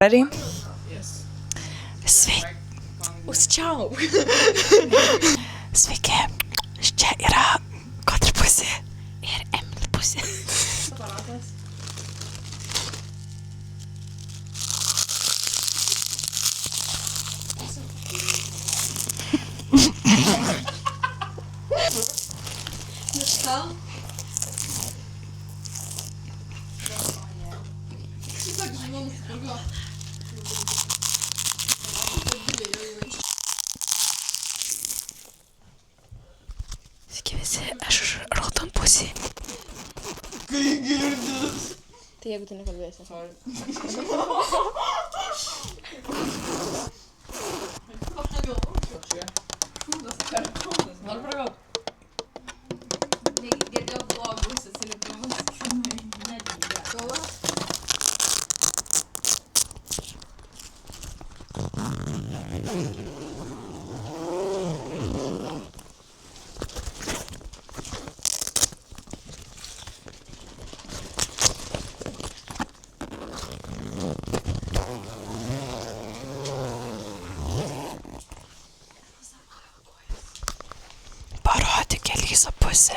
Ready? Yes. Sveiki. Užčiau. Sveiki. Čia yra Kotri pusė ir Emily pusė. Aparatas. Miška. Sveiki visi, aš raudon pusė. Kai girdis. Tai jeigu tu nekalbėsi. Noriu pragaut. Girdėjau blogus atsiliepimus. Kola? Parodyk Elisa pusę.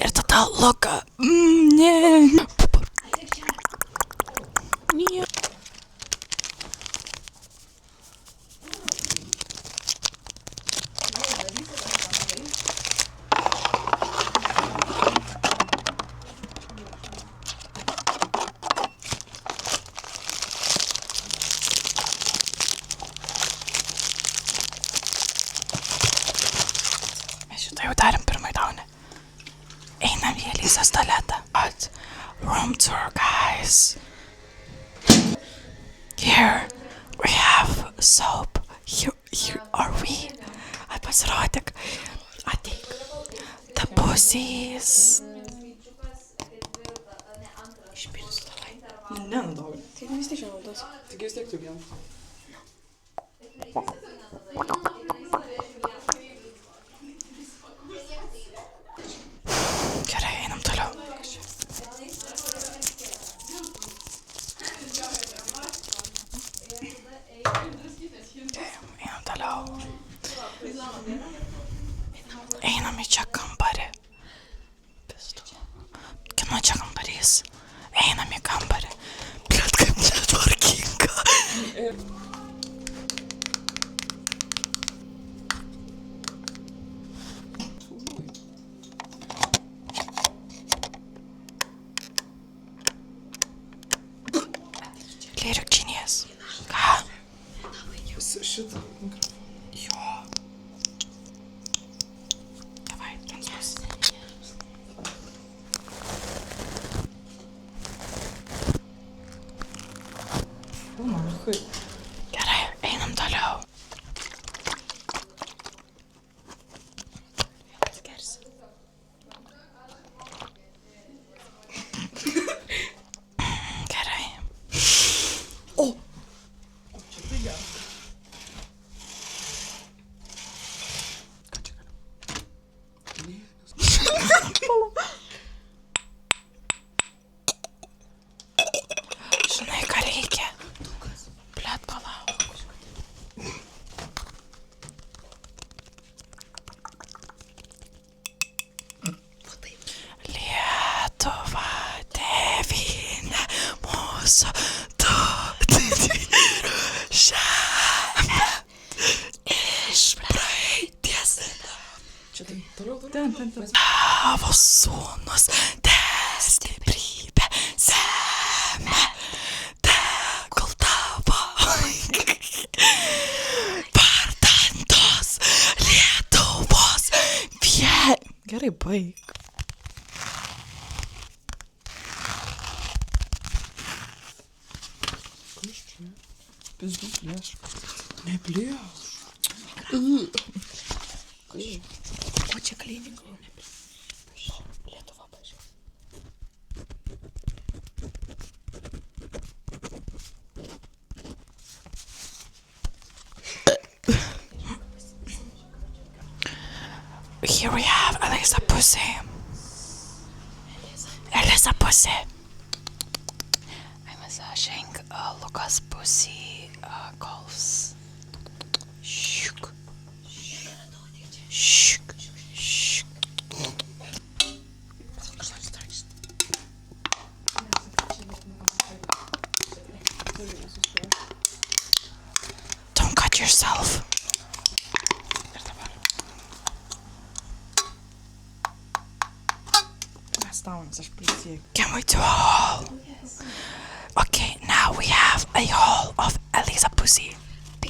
Ir tada Luka. Ne. Ne. Mes šitą jau darėm pirmai daunį. Einam į Elisos tualetą. Room tour, guys. Here we have soap. Here are we. Pasirodyk. Ateik. The pussies. Išpilsiu tavai. Ne, nu daug. Tai vis tiek naudos. Tik vis tiek tu vien. Gerai, einam toliau. Einam toliau. Einam į čia kambarį. Kino čia kambarys. Einam į kambarį. Blet, kaip netvarkinga. Lyric genius. Ką? Šitą mikrofoną. Jo. Davai, transuos. Nahai. Gerai, einam toliau. Gerai. O! Čia tai gerai. Žinai, ką reikia? Blet, palauk. Lietuva, tėvynė, mūsų žemė iš praeities. Čia tai toliau. Ten. Tavo sūnus, te stiprybė, semė, tegul tavo vardan tos Lietuvos Gerai, baig. Kas čia? Pizdu plėš. Neplėš. O čia klinika. Lietuva, pažiūrėjau. Here we have Elisa Pussy. Elisa Pussy. I'm massaging Lucas Pussy calves. Shuk. Shuk. Shuk. Don't cut yourself. Can we do a haul? Yes. Okay, now we have a haul of Elisa Pussy. P.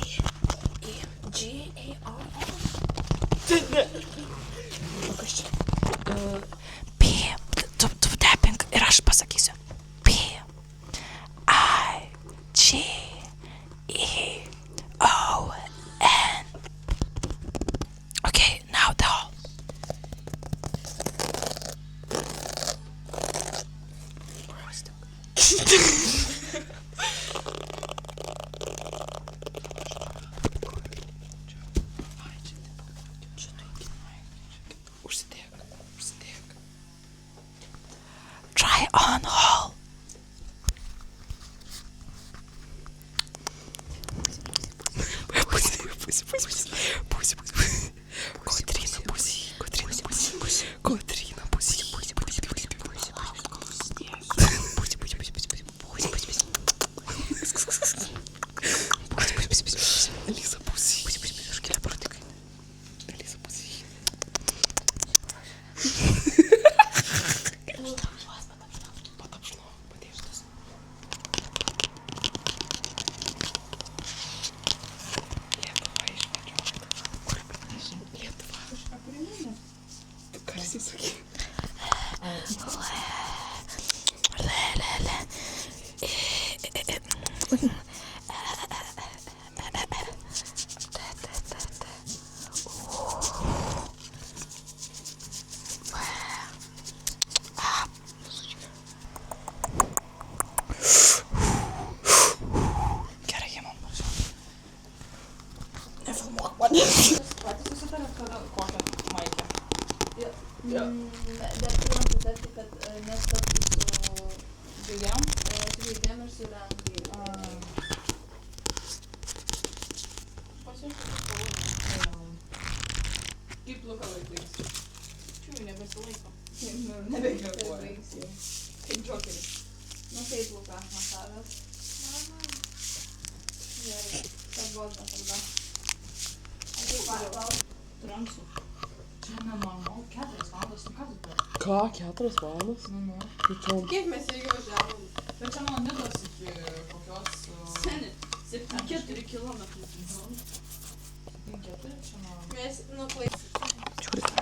Tu tapping ir aš pasakysiu. P. I. G. E. O. N. Okay, now the haul. Try on haul. Elisa Pussy. Elisa Pussy. Dar turim sutarti, kad nestaptų su žaidėm ir su Lenkai. Kaip Luka laikais? Čiū, nebesilaiko. Nebekvėpuoja. Kaip Džokeris. Nu taip, Luka, masavęs. Gerai, tas bodna tada. Kaip pagal? Transu. Čia nenormalu, 4 valandas, nu ką tu turi? Ką, 4 valandas? Nu. Kiek mes irgi važiavom? Bet čia nuo Nidos iki kokios... Seni, 7-4 kilometrų. 4 čia nuo... Mes, nu, klausys. Žiūrėk.